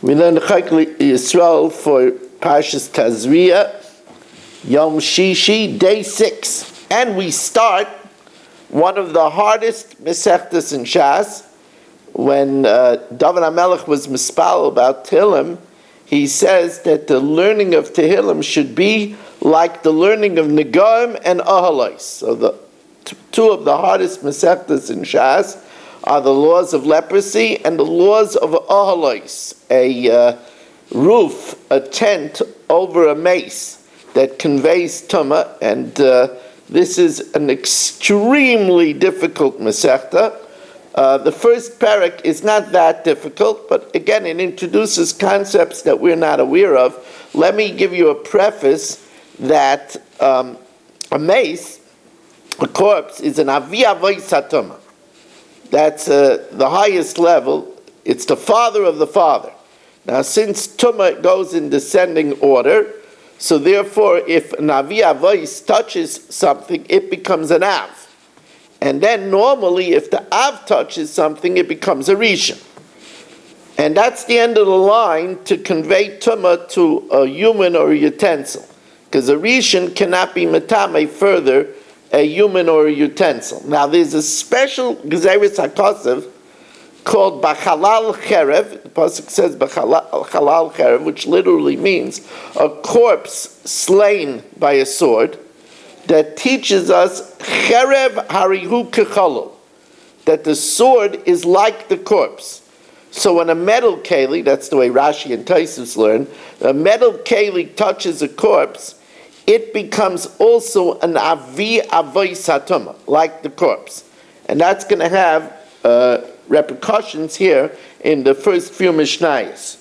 We learn the Chok Yisrael for Parshas Tazria, Yom Shishi, day 6. And we start one of the hardest Mesechtas in Shas. When David HaMelech was mispal about Tehillim, he says that the learning of Tehillim should be like the learning of Negoim and Ahalais. So the two of the hardest Mesechtas in Shas are the laws of leprosy and the laws of Ahalais, a roof, a tent over a mace that conveys Tumah, and this is an extremely difficult Masechta. The first parak is not that difficult, but again, it introduces concepts that we're not aware of. Let me give you a preface that a mace, a corpse, is an avi avois hatumah. That's the highest level. It's the father of the father. Now, since tumah goes in descending order, so therefore, if an avi avois touches something, it becomes an av. And then normally, if the av touches something, it becomes a rishon. And that's the end of the line to convey tumah to a human or a utensil. Because a rishon cannot be metame further a human or a utensil. Now, there's a special Gezeres HaKosev called Bachalal Cherev. The pasuk says Bachalal Cherev, which literally means a corpse slain by a sword, that teaches us Cherev Harihu Kechalul, that the sword is like the corpse. So when a metal keli, that's the way Rashi and Taisus learn, a metal keli touches a corpse, it becomes also an avi avois hatumah, like the corpse. And that's going to have repercussions here in the first few Mishnayos.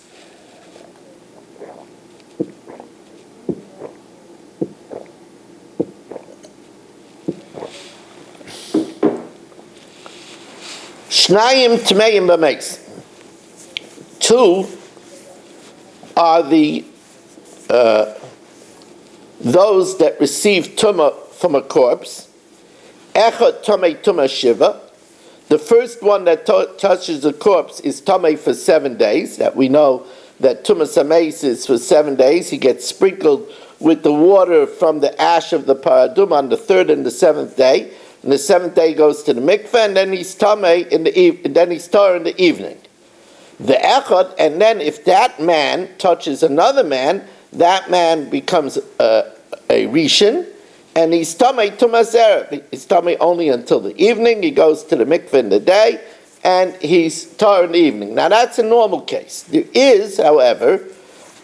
Shnayim tmeim b'meis. Two are the those that receive tumah from a corpse. Echad tamei tumah shiva. The first one that touches a corpse is tamei for 7 days. That we know that tumah sameis is for 7 days. He gets sprinkled with the water from the ash of the paradum on the 3rd and the 7th day. And the 7th day goes to the mikveh, and then he's tamei in the then he's tar in the evening. The echad, and then if that man touches another man, that man becomes a rishon, and he's tamei tumas erev. He's tamei only until the evening. He goes to the mikveh in the day, and he's tar in the evening. Now that's a normal case. There is, however,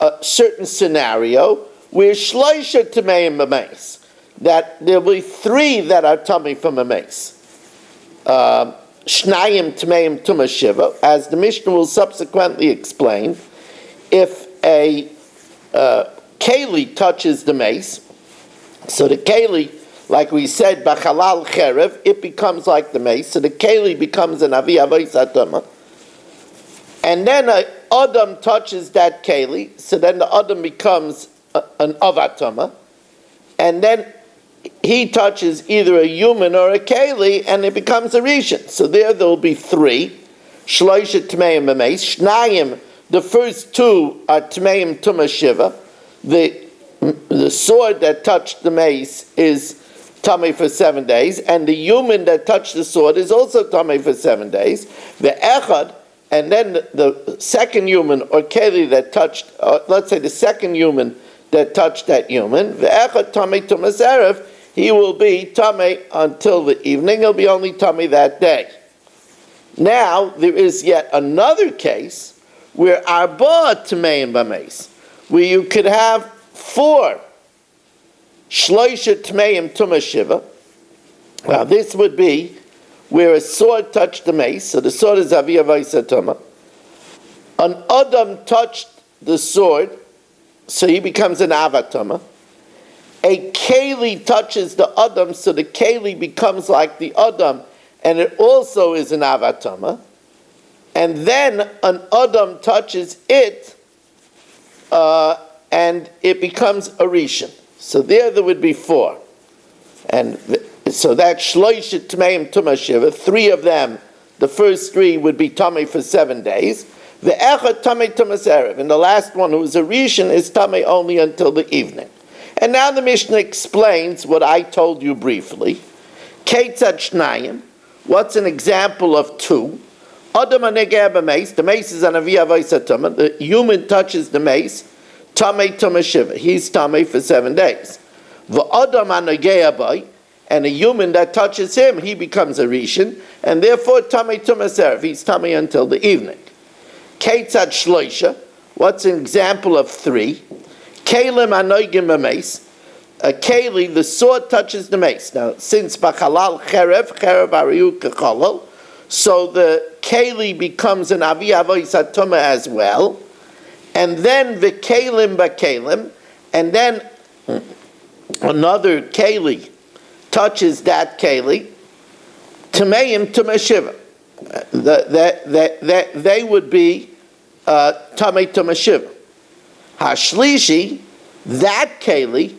a certain scenario where shloisha tameim b'meis, that there will be 3 that are tamei from a mace. Shnayim tameim tumah shiva, as the Mishnah will subsequently explain. If a keli touches the mace, so the keli, like we said, bachalal cherev, it becomes like the mace, so the keli becomes an avi avois hatumah. And then an adam touches that keli, so then the adam becomes an avatama, and then he touches either a human or a keli, and it becomes a rishon. So there will be 3. Shloisha tmeim b'meis. Shnayim, the first 2 are tmeim tumah shiva. The sword that touched the mace is tamei for 7 days, and the human that touched the sword is also tamei for 7 days. The echad, and then the second human or keli that touched, let's say the second human that touched that human, the echad tamei tumas erev, he will be tamei until the evening. He'll be only tamei that day. Now there is yet another case where arba tameim b'meis, where you could have 4 shloisha tameim tumah shiva. Now this would be where a sword touched the mace, so the sword is avi avois hatumah. An adam touched the sword, so he becomes an avatama. A keli touches the adam, so the keli becomes like the adam, and it also is an avatama. And then an adam touches it, and it becomes a rishon. So there would be 4. And so that shloishet tmeim tumah shiva, 3 of them, the first 3 would be tamei for 7 days. The echad tamei tumas erev, and the last one, who is a rishon, is tamei only until the evening. And now the Mishnah explains what I told you briefly. Keitzad shnayim, what's an example of two? Adam anegeh b'meis, the mace is an aviyah vaysa tumah, the human touches the mace, tamei tumah shiva, he's tamei for 7 days. V'adam anegeh bay, and a human that touches him, he becomes a rishon, and therefore tamei tumas erev, he's tamei until the evening. Keitzad shloisha, what's an example of 3? Kalim anoigim b'meis, a keli, the sword touches the mace. Now, since b'chalal cherev ariyu kechalal, so the keli becomes an avi avois hatuma as well, and then v'kelim b'kelim, and then another keli touches that keli, tameim tuma shiva. They would be tamei tuma shiva. Hashlishi, that keli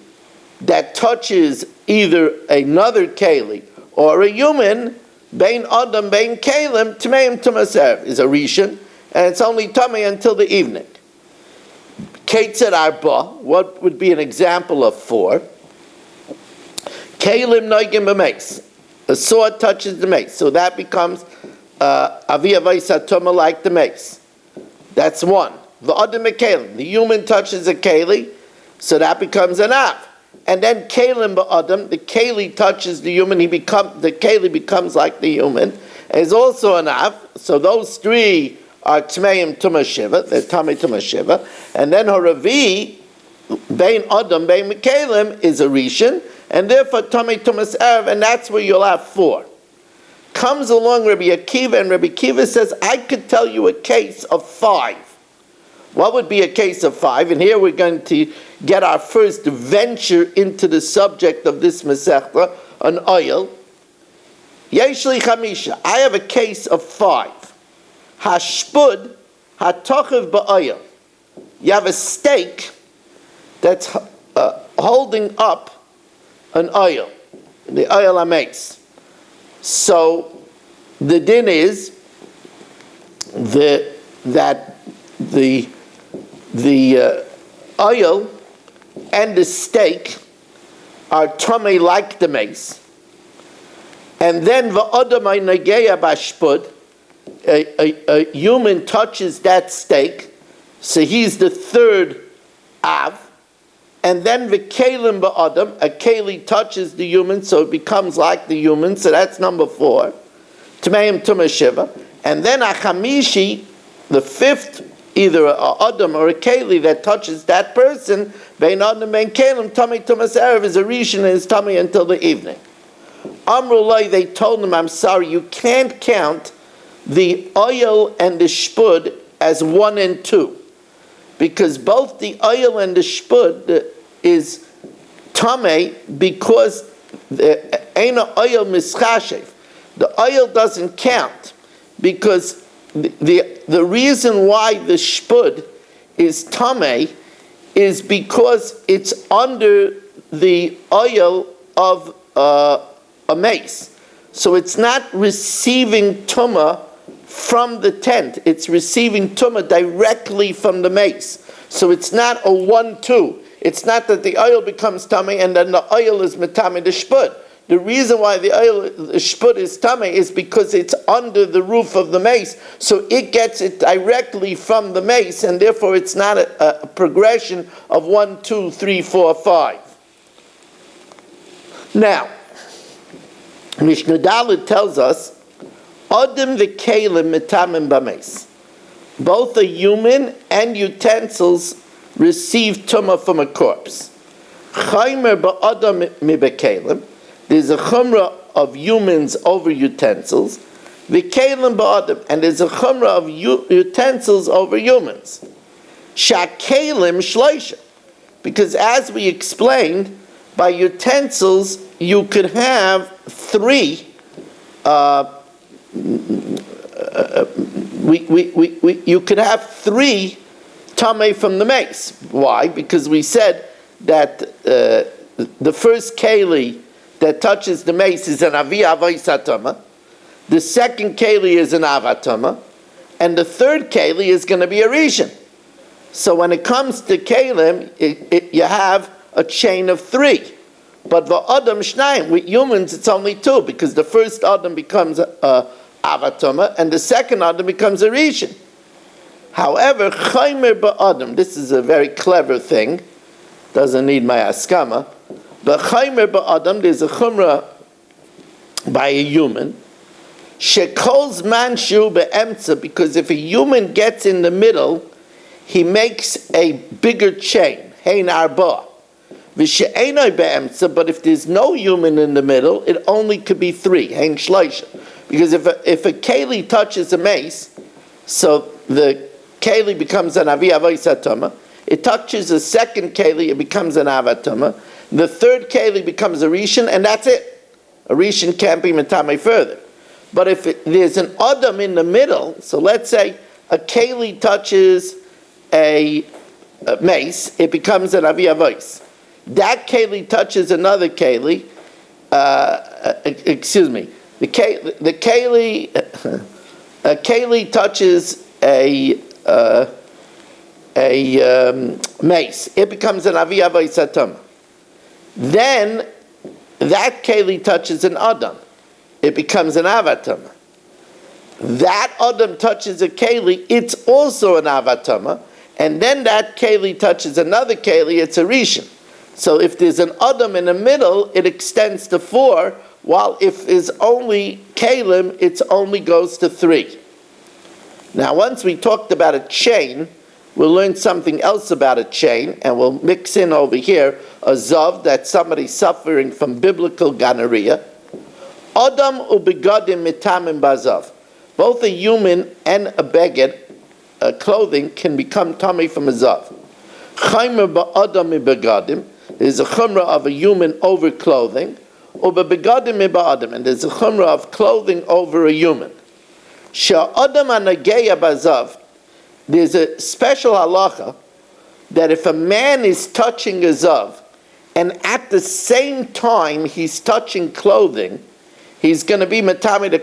that touches either another keli or a human, bein adam bein kelim, tameim tumas erev, is a rishon, and it's only tamei until the evening. Keitzad arba, what would be an example of 4? Kelim noigim b'meis, a sword touches the mace, so that becomes aviyah vaysa tumah like the mace. That's 1. V'adam kelim, the human touches a keli, so that becomes an av. And then kelim ba'adam, the keli touches the human, the keli becomes like the human, is also an av. So those 3 are tmeim tumah shiva, they're tamei tumah shiva. And then haravi, bein adam bein kelim, is a rishon, and therefore tamei tumas erev, and that's where you'll have 4. Comes along Rabbi Akiva, and Rabbi Akiva says, I could tell you a case of 5. What would be a case of 5? And here we're going to get our first venture into the subject of this Masechta, an oil. Yeshli Chamisha, I have a case of 5. Hashpud hatochiv ba'oil. You have a stake that's holding up an oil, the oil amates. So the din is that the oil and the stake are tamei like the mace, and then v'adamai nageya bashpud, a human touches that stake, so he's the 3rd av, and then v'kelim ba'adam, a keli touches the human, so it becomes like the human, so that's number 4, tmeim tumah shiva, and then a chamishi, the 5th, either a adam or a keli that touches that person, bein adam bein kelim, tamei tumas erev, is a rishon and is tamei until the evening. Amrullah, they told him, I'm sorry, you can't count the oil and the shpud as 1 and 2, because both the oil and the shpud is tamei, because the eina oil mischashev, the oil doesn't count, because the reason why the shpud is tamei is because it's under the oil of a mace. So it's not receiving tumah from the tent. It's receiving tumah directly from the mace. So it's not a 1-2. It's not that the oil becomes tamei and then the oil is metame the shpud. The reason why the shpud is tamei is because it's under the roof of the mace, so it gets it directly from the mace, and therefore it's not a progression of 1, 2, 3, 4, 5. Now, Mishnah Dalet tells us, Adam v'kelim metamim b'mace. Both a human and utensils receive tumah from a corpse. Chaymer ba'adam mibekelim. There's a chumrah of humans over utensils. V'kelim ba'adam, and there's a chumrah of utensils over humans. Shakelim shloisha, because as we explained, by utensils you could have 3. You could have 3 tamei from the mace. Why? Because we said that the first keli that touches the mace is an avi avos hatama. The second keli is an av hatama, and the third keli is going to be a rishon. So when it comes to kelim, you have a chain of 3. But the adam shnayim, with humans it's only 2, because the first adam becomes a avatoma and the second adam becomes a rishon. However, chaymer ba'adam, this is a very clever thing, doesn't need my askama, but chaymer ba'adam, there's a chumrah by a human, shekol's man shu be'emtza, because if a human gets in the middle, he makes a bigger chain, hein arba. V'she'enoi be'emtza, but if there's no human in the middle, it only could be 3, hein shleisha. Because if a keli touches a mace, so the keli becomes an avi avos hatama. It touches a second keli, it becomes an avatama. The third keli becomes a rishon, and that's it. A rishon can't be metame further. But if there's an adam in the middle, so let's say a keli touches a mace, it becomes an avi avos. That keli touches another keli. The keli touches a mace. It becomes an avi avos hatama. Then that keli touches an adam. It becomes an avatama. That adam touches a keli. It's also an avatama. And then that keli touches another keli. It's a rishon. So if there's an adam in the middle, it extends to 4. While if there's only kelim, it only goes to 3. Now, once we talked about a chain, we'll learn something else about a chain, and we'll mix in over here a zav, that's somebody suffering from biblical gonorrhea. Adam ubegadim mitamim bazav. Both a human and a beged, clothing, can become tummy from a zav. Chaymer ba'adam ibegadim. There's a chumrah of a human over clothing. Ubegadim iba'adam. And there's a chumrah of clothing over a human. Sha'adam anageya bazav. There's a special halacha that if a man is touching a zav, and at the same time he's touching clothing, he's going to be metame the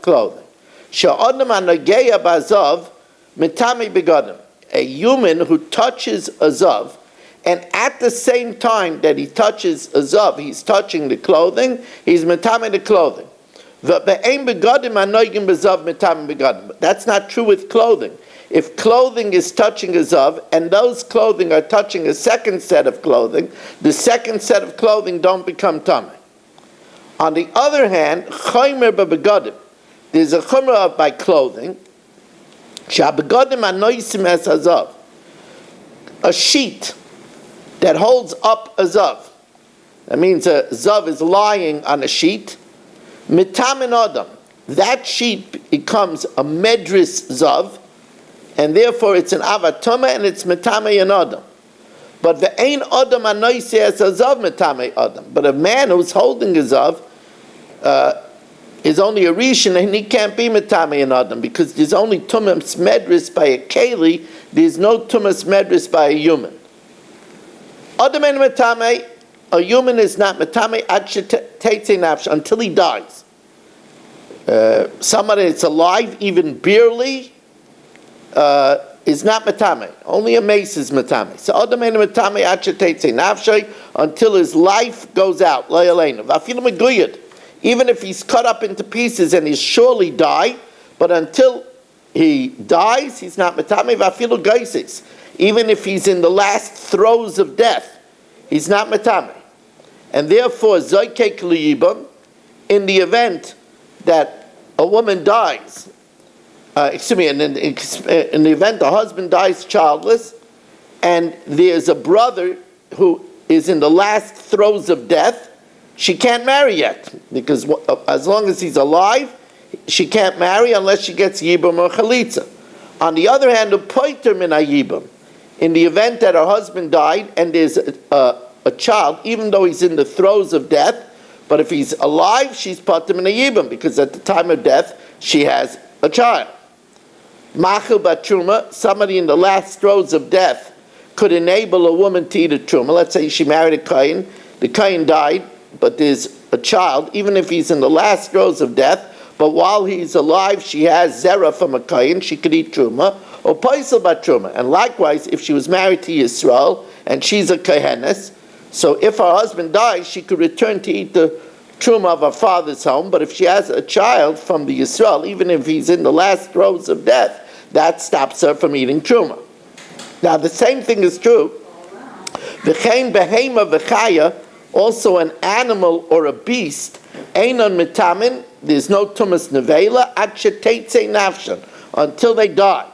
clothing. Sha'adam anageya bazav, metame begadim. A human who touches a zav, and at the same time that he touches a zav, he's touching the clothing, he's metame the clothing. But that's not true with clothing. If clothing is touching a zav, and those clothing are touching a second set of clothing, the second set of clothing don't become tameh. On the other hand, chaymer b'begadim, there's a chumrah by clothing, sha'begadim anoisim es hazav, a sheet that holds up a zav. That means a zav is lying on a sheet. Mitamin adam, that sheet becomes a medris zav, and therefore it's an avatoma and it's mitame an adam. But the ain adam anoise as a zav mitame adam. But a man who's holding a zav is only a rishon, and he can't be mitame an adam because there's only tumas medris by a keli. There's no tumas medris by a human. Adam and metame, a human is not metame until he dies. Somebody that's alive, even barely, is not metame. Only a mace is metame. So Adam and metame nafshay until his life goes out. Even if he's cut up into pieces and he'll surely die, but until he dies, he's not metame. Vafilu geisis. Even if he's in the last throes of death, he's not metame. And therefore, zoykek liyibam, in the event that a woman dies, in the event the husband dies childless, and there's a brother who is in the last throes of death, she can't marry yet, because as long as he's alive, she can't marry unless she gets yibam or chalitza. On the other hand, a poiter min yibam, in the event that her husband died and there's a child, even though he's in the throes of death, but if he's alive, she's pater min yibam, because at the time of death, she has a child. Machil batruma, somebody in the last throes of death could enable a woman to eat a truma. Let's say she married a kohen, the kohen died, but there's a child, even if he's in the last throes of death, but while he's alive, she has zera from a kohen, she could eat truma, or paisel bat truma. And likewise, if she was married to Yisrael, and she's a kohenes, so if her husband dies, she could return to eat the truma of her father's home, but if she has a child from the Yisrael, even if he's in the last throes of death, that stops her from eating truma. Now the same thing is true. V'chein behema v'chaya, also an animal or a beast, einon mitamin, there's no tumas nevela, ad sheteitze nafshan, until they die.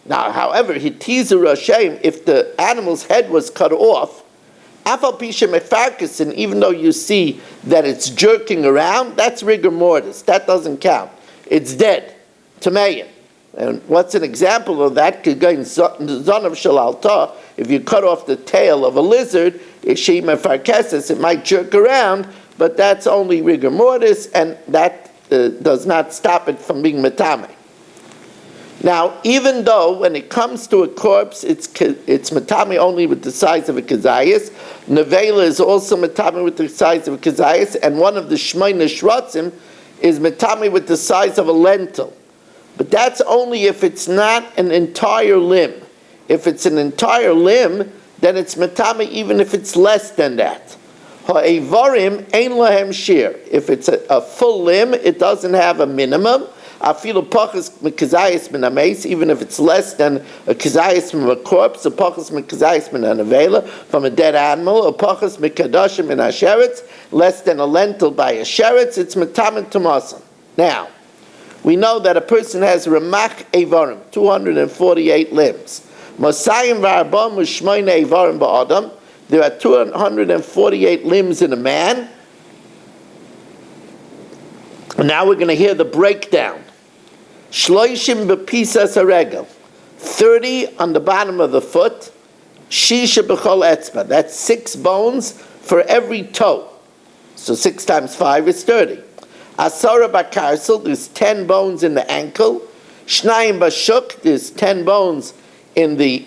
Now, however, hitizu rashem, if the animal's head was cut off, afal pisha mefarkasin, even though you see that it's jerking around, that's rigor mortis. That doesn't count. It's dead. Tameyin. And what's an example of that? Zon of shalalta, if you cut off the tail of a lizard, she mefarkesis, it might jerk around, but that's only rigor mortis, and that does not stop it from being metame. Now, even though when it comes to a corpse, it's metame only with the size of a kazayas, nevela is also metame with the size of a kazayas, and one of the shmeina shratzim is metame with the size of a lentil. But that's only if it's not an entire limb. If it's an entire limb, then it's metame even if it's less than that. Ha'evarim ein lahem shir. If it's a full limb, it doesn't have a minimum. Afilu pachas mekazayis min ameis, even if it's less than a kazayis from a corpse, a pachas mekazayis min anavela, from a dead animal, a pachas mekadashim min asheretz, less than a lentil by a sheretz, it's metamin tumasan. Now, we know that a person has ramach evarim, 248 limbs. Mosayim v'arbam u'shmoyne evarim ba'adam. There are 248 limbs in a man. Now we're going to hear the breakdown. Shloishim b'pisas haregel, 30 on the bottom of the foot. Shisha b'chol etzba, that's 6 bones for every toe. So 6 times 5 is 30. Asara b'karsel, there's 10 bones in the ankle. Shnayim b'shuk, there's 10 bones in the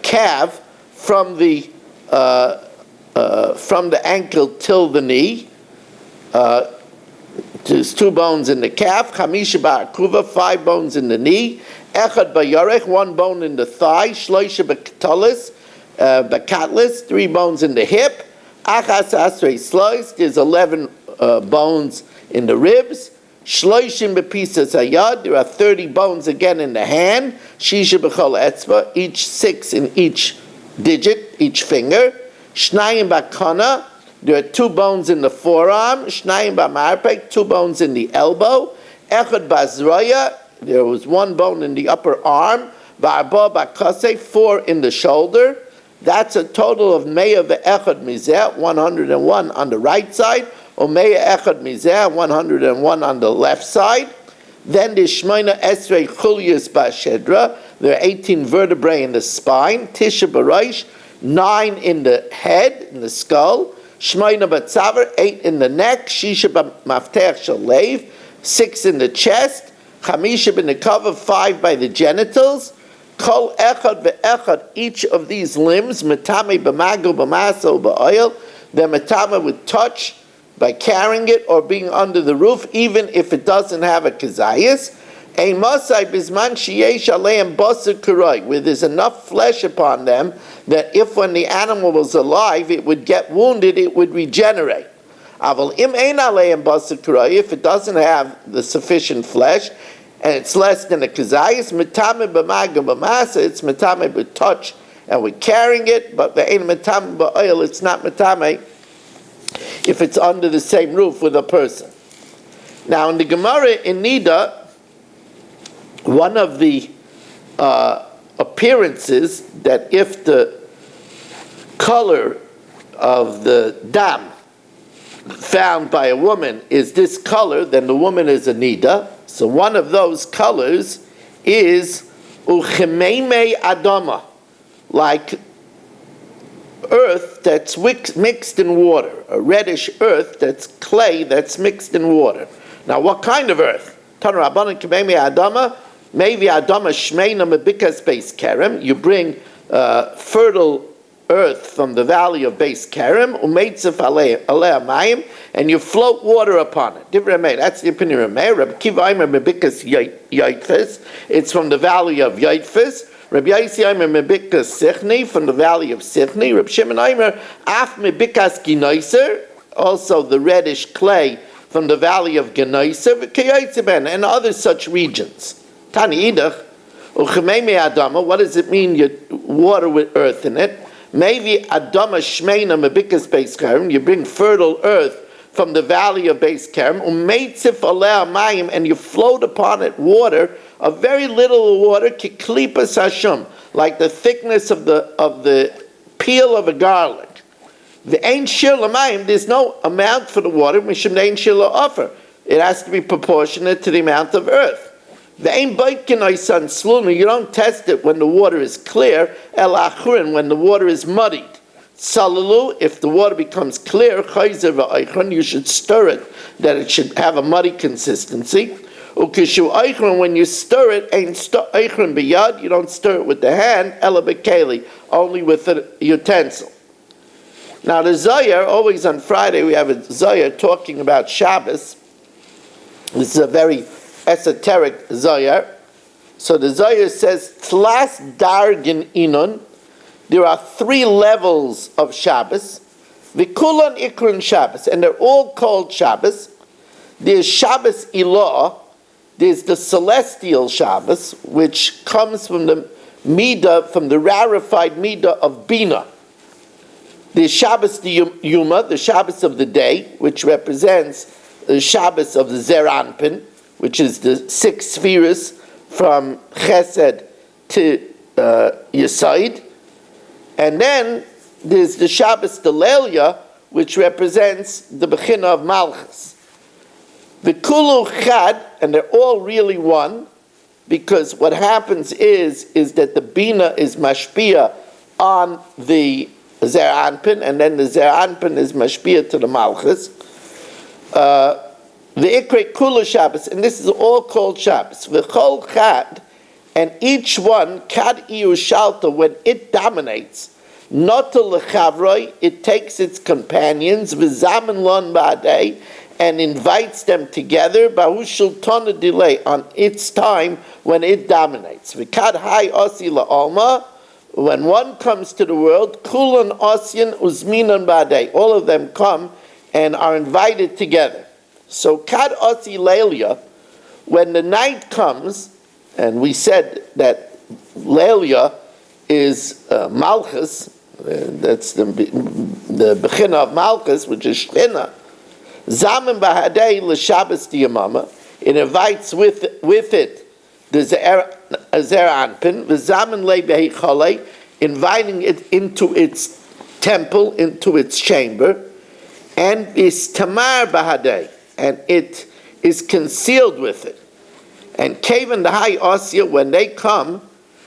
calf from the ankle till the knee. There's 2 bones in the calf. Chamisha ba'akuva, 5 bones in the knee. Echad ba'yorech, 1 bone in the thigh. Shloisha ba'katlis, 3 bones in the hip. Achas asrei slice, there's 11 bones in the ribs. Shloishim b'pisas hayad, there are 30 bones again in the hand. Shisha b'chol etzba, each 6 in each digit, each finger. Shnayim ba'kana, there are 2 bones in the forearm. Shnayim ba'marpek, 2 bones in the elbow. Echad ba'zroya, there was 1 bone in the upper arm. Va'arba ba'kase, 4 in the shoulder. That's a total of meya ve'echad mizeh, 101 on the right side. Or meya echad mizeh, 101 on the left side. Then the shmoina esrei chulius ba'shedra, there are 18 vertebrae in the spine. Tisha b'roish, 9 in the head, in the skull. Shmoina b'tzavar, 8 in the neck. Shisha b'maftech shalev, 6 in the chest. Chamisha b'nekava, 5 by the genitals. Kol echad ve'echad, each of these limbs, metame b'mago b'maso b'oil, they're metame with touch, by carrying it or being under the roof, even if it doesn't have a kazayas. Ein masai bisman sheyesh aleim basar kuroi, where there's enough flesh upon them that if when the animal was alive it would get wounded, it would regenerate. Aval im ein aleim basar kuroi, if it doesn't have the sufficient flesh and it's less than a kazayas, metame b'maga b'masa, it's metame with touch and we're carrying it, but the ein metame b'oil, it's not metame if it's under the same roof with a person. Now in the Gemara in Nida, one of the appearances that if the color of the dam found by a woman is this color, then the woman is a Nida. So one of those colors is uchememe adama, like earth that's mixed in water, a reddish earth that's clay that's mixed in water. Now, what kind of earth? You bring fertile earth from the valley of Beis Kerem, umeitzef alei mayim, and you float water upon it. That's the opinion of Meir. Rabbi Kiva Aimer mebikas Yaitfis. It's from the valley of Yaitfis. Rabbi Yaisi Aimer mebikas Sichni, from the valley of Sichni. Rabbi Shimon Aimer af mebikas Ginaiser, also the reddish clay from the valley of Ginaiser, and other such regions. Tani Idach, uchemei Adama. What does it mean? You water with earth in it. Maybe Adama Shmeina Mebikas Beis Kerem, you bring fertile earth from the valley of Beis Kerem, umeitzif alei mayim, and you float upon it water, a very little water, kiklipas hashum, like the thickness of the peel of a garlic. The ain shir lamayim, there's no amount for the water, mishum ain shir offer. It has to be proportionate to the amount of earth. The ain boitkin oisan sluna, you don't test it when the water is clear, el achurin, when the water is muddied. Salalu, if the water becomes clear, chayzer v'aychron, you should stir it, that it should have a muddy consistency. Ukishu aychron, when you stir it, ain't aychron biyad, you don't stir it with the hand, ela bekeli, only with a utensil. Now the Zohar, always on Friday we have a Zohar talking about Shabbos. This is a very esoteric Zohar. So the Zohar says, Tlas dargin inun, there are 3 levels of Shabbos. V'kulan ikron Shabbos, and they're all called Shabbos. There's Shabbos Ilah, there's the celestial Shabbos, which comes from the Midah, from the rarefied Midah of Bina. There's Shabbos Yuma, the Shabbos of the day, which represents the Shabbos of the Zer Anpin, which is the 6 spheres from Chesed to Yesod. And then there's the Shabbos Delelia, which represents the Bechina of Malchus. The Kulu Chad, and they're all really one, because what happens is that the Bina is mashpia on the Zer Anpin, and then the Zer Anpin is mashpia to the Malchus. The Ikre Kulu Shabbos, and this is all called Shabbos. V'chol Chad, and each one, Kad Iu Shalta, when it dominates, Notel Lechavroi, it takes its companions, V'zamen Lon Ba'adei, and invites them together, Bahushul Tona delay, on its time when it dominates. V'kad Hai Osi La'alma, when one comes to the world, Kulan Osyan Uzminan Ba'adei, all of them come and are invited together. So Kad Osi Lelia, when the night comes, and we said that Lelia is Malchus, that's the Bechina of Malchus, which is Shchina. Zamen Bahadei l'Shabbos Diyamama, it invites with it the Zer Anpin, the Zamen Le Behicholei, inviting it into its temple, into its chamber, and is Tamar Bahadei, and it is concealed with it. And Kavan the High Osya, when they come,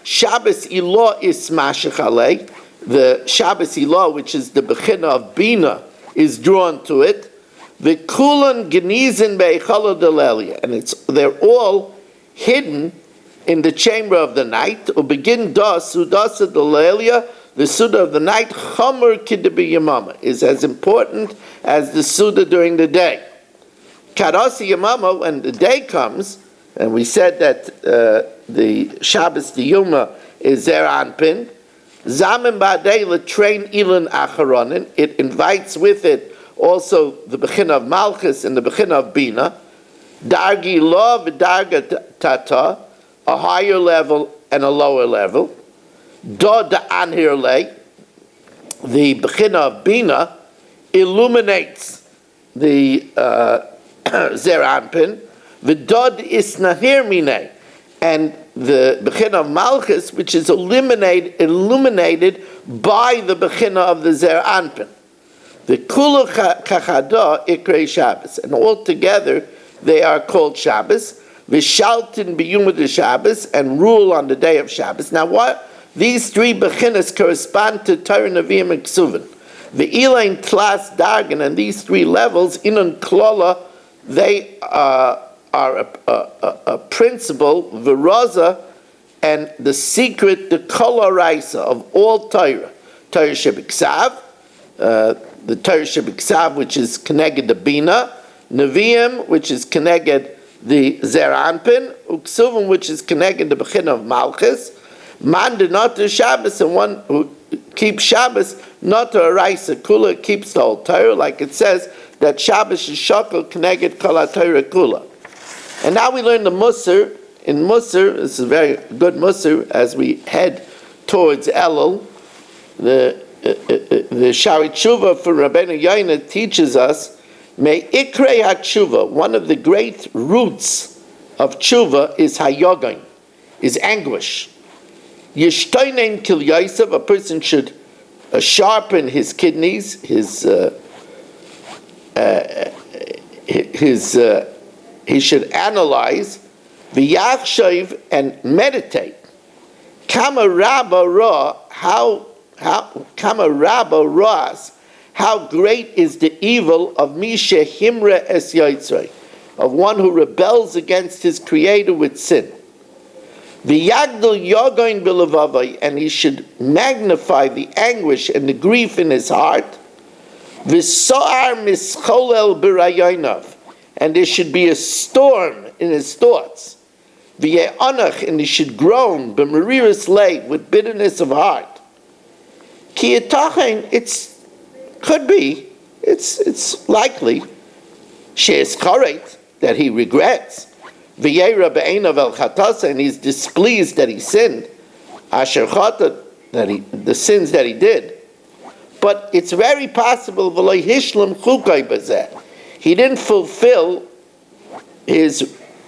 Shabbos Ilah is Mashach Alei, the Shabbos Ilah, which is the Bechina of Bina, is drawn to it. The Kulan Genizin Be'echala Delelia, and they're all hidden in the chamber of the night. Ubegin das Sudasa Delelia, the Suda of the night, Chomer Kidabi Yamama, is as important as the Suda during the day. Kadasi Yamama, when the day comes, and we said that the Shabbos Diyuma is Zer Anpin, Zamen Ba'adei L'Train Ilan Acharonin, it invites with it also the Bechina of Malchus and the Bechina of Bina, Dargi Lo v'Darga Tata, a higher level and a lower level, Do Anhir Le, the Bechina of Bina, illuminates the Zer Anpin, V'Dod Isnahir Mine, and the Bechina of Malchus, which is illuminated by the Bechina of the Zer Anpin. The Kulu Kachada Ikrei Shabbos, and all together they are called Shabbos. Vishaltin biyuma de Shabbos, and rule on the day of Shabbos. Now, what these 3 bechinas correspond to Torah Nevi'im and Ksuvim. The Elain Tlas Dargan, and these 3 levels, Inon Klola, they are a principle, Viraza, and the secret, the Kol Raisa of all Torah. Torah Shebiksav, the Torah Shebiksav, which is Keneged the Bina, Nevi'im, which is Keneged the Zer Anpin, Uksuvim, which is Keneged the Bechina of Malchus, Man de not to Shabbos, and one who keeps Shabbos, not to Araisa Kula, keeps the whole Torah, like it says that Shabbos is Shokol Keneged Kol HaTorah Kula. And now we learn the Musar. In Musar, this is a very good Musar as we head towards Elul. The Shari Tshuva for Rabbeinu Yoina teaches us, May Ikrei HaTshuva, one of the great roots of Tshuva is Hayogain, is anguish. Yishtoinen Kil Yosef, a person should sharpen his kidneys, he should analyze, v'yachshav, and meditate. Kama Rabba Ra, Kama Rabba Ras, how great is the evil of Misha Himra Es Yitzray, of one who rebels against his Creator with sin. V'yagdol Yogain B'levavai, and he should magnify the anguish and the grief in his heart. V'so'ar mischolel b'rayonav, and there should be a storm in his thoughts. V'ye'anach, and he should groan b'meriris lei, with bitterness of heart. Ki yitachen, it's likely, she'es charet, that he regrets. V'yeira be'einav el chatasa, and he's displeased that he sinned. Asher chata, the sins that he did. But it's very possible v'lo hishlam chukai b'zeh. He didn't fulfill his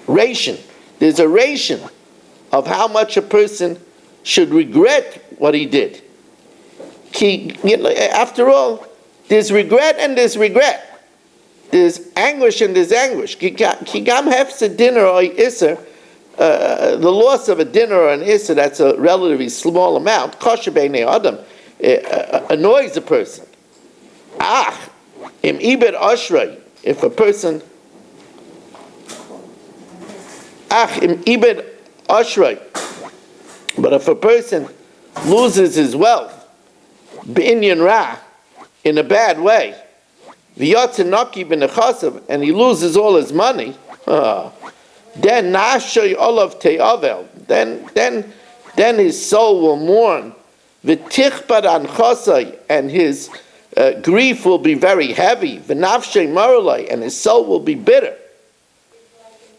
ration. There's a ration of how much a person should regret what he did. After all, there's regret and there's regret. There's anguish and there's anguish. Kigam hefse dinner or iser, the loss of a dinner or an iser, that's a relatively small amount. Kosher b'nei adam, annoys a person. Im ibed ashrei, if a person, im ibed ashrei, but if a person loses his wealth, b'inyan ra, in a bad way, v'yotzenaki b'nechasav, and he loses all his money, then nashoy olav te'avel, then his soul will mourn, v'tichbad an chosai, and his grief will be very heavy, v'nafshay marulai, and his soul will be bitter.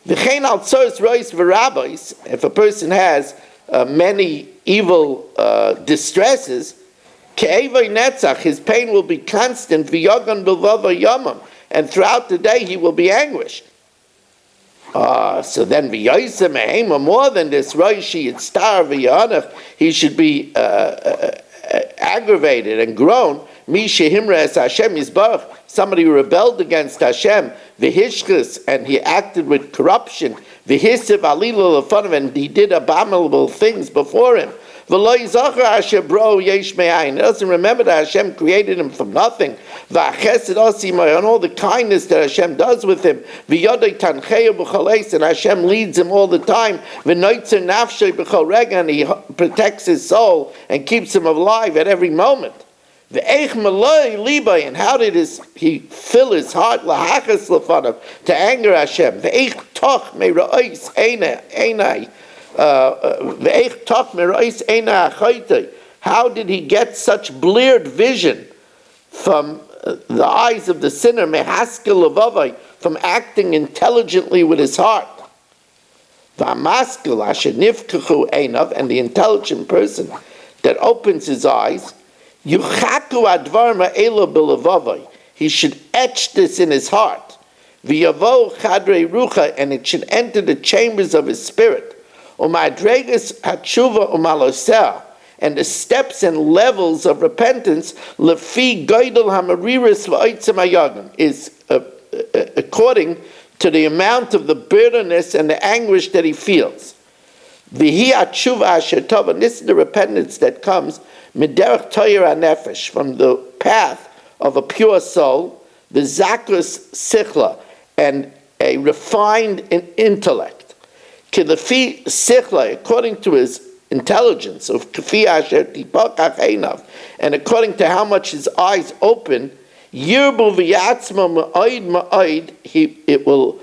V'chein al tzores rois v'rabbis, if a person has many evil distresses, ke'evay netzach, his pain will be constant, v'yogan b'lvava yamam, and throughout the day he will be anguished. So then v'yoyse mehema, more than this, roishi yitztar v'yanach, he should be aggravated and groan. Misha Himra es Hashem Yisbarach, somebody who rebelled against Hashem, v'hishkas, and he acted with corruption, v'hisiv alila lefonav, and he did abominable things before him. V'lo yizachar Hashem bro yesh me'ayin, he doesn't remember that Hashem created him from nothing. V'achesed osimay, and all the kindness that Hashem does with him. V'yodei tancheyu b'chaleis, and Hashem leads him all the time. V'noitzer nafshay b'chol rega, and he protects his soul and keeps him alive at every moment. And how did he fill his heart to anger Hashem? How did he get such bleared vision from the eyes of the sinner, from acting intelligently with his heart? And the intelligent person that opens his eyes, he should etch this in his heart, and it should enter the chambers of his spirit, and the steps and levels of repentance is according to the amount of the bitterness and the anguish that he feels. And this is the repentance that comes Miderech Toyer HaNefesh, from the path of a pure soul, the Zakras Sichla, and a refined intellect. Kilefi Sichla, according to his intelligence of kfi asher tipakach einav, and according to how much his eyes open, yirbu v'yatzma ma'od ma'od, it will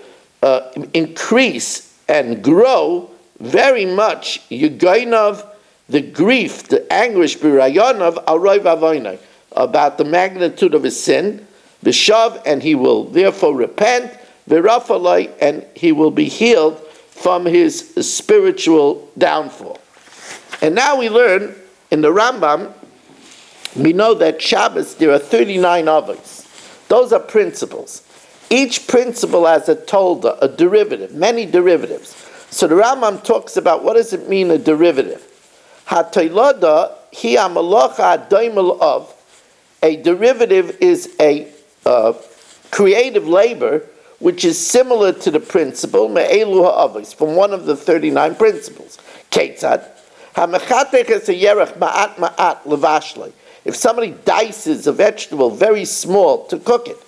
increase and grow very much. Yugainav, the grief, the anguish, b'rayonav aroy v'avoynai, about the magnitude of his sin, v'shav, and he will therefore repent, v'rafalai, and he will be healed from his spiritual downfall. And now we learn in the Rambam, we know that Shabbos, there are 39 avos. Those are principles. Each principle has a tolda, a derivative, many derivatives. So the Rambam talks about what does it mean, a derivative. Ha-toilada hi ha-malacha ha-doimel of. A derivative is a creative labor which is similar to the principle me'elu ha'avos, from one of the 39 principles. Ketzad ha-mechatech es ha-yerech ma'at ma'at levashlei. If somebody dices a vegetable very small to cook it,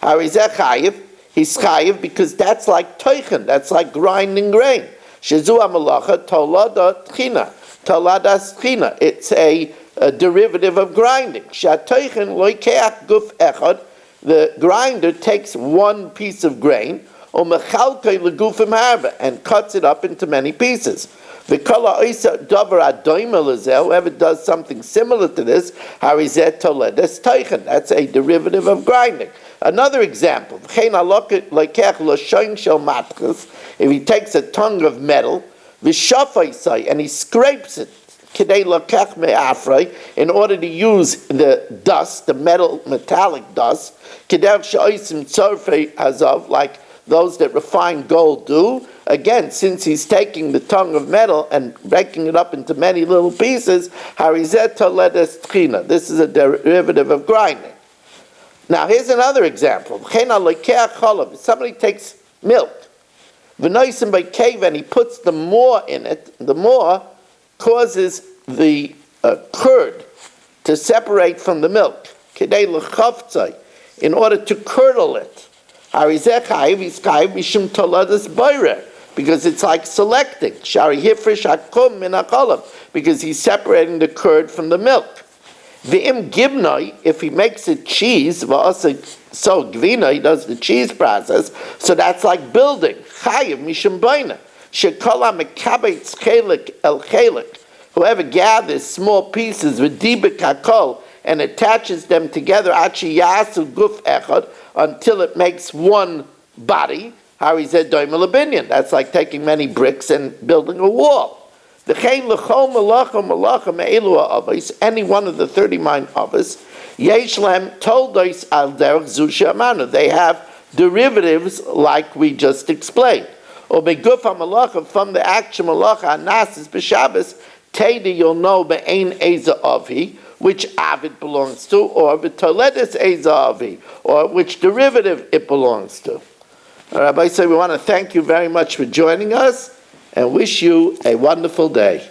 harizeh chayiv, he's chayiv because that's like toichen, that's like grinding grain. Shezu ha-malacha tolada tchina, toladas tchina. It's a derivative of grinding. Shatoichen loikeach guf echad. The grinder takes one piece of grain, umechalkei legufim harba, and cuts it up into many pieces. V'kol ha'isa davar adoimel lezeh, whoever does something similar to this, harizeh toledes toichen. That's a derivative of grinding. Another example, v'chein loikeach loshoin shel matchas, if he takes a tongue of metal, v'shafai, and he scrapes it, in order to use the dust, the metallic dust, like those that refine gold do. Again, since he's taking the tongue of metal and breaking it up into many little pieces, this is a derivative of grinding. Now here's another example. If somebody takes milk, and he puts the more in it, the more causes the curd to separate from the milk, in order to curdle it. Because it's like selecting, because he's separating the curd from the milk. If he makes it cheese, so gvina, he does the cheese process, so that's like building. Whoever gathers small pieces with dibik hakol and attaches them together until it makes one body, that's like taking many bricks and building a wall. Any one of the 39 avos, they have derivatives like we just explained. Or from the action malacha anasis b'Shabbos, Teda, you'll know be'ein eza avi, which avid belongs to, or b'toledes eza avi, or which derivative it belongs to. Rabbi, so we want to thank you very much for joining us and wish you a wonderful day.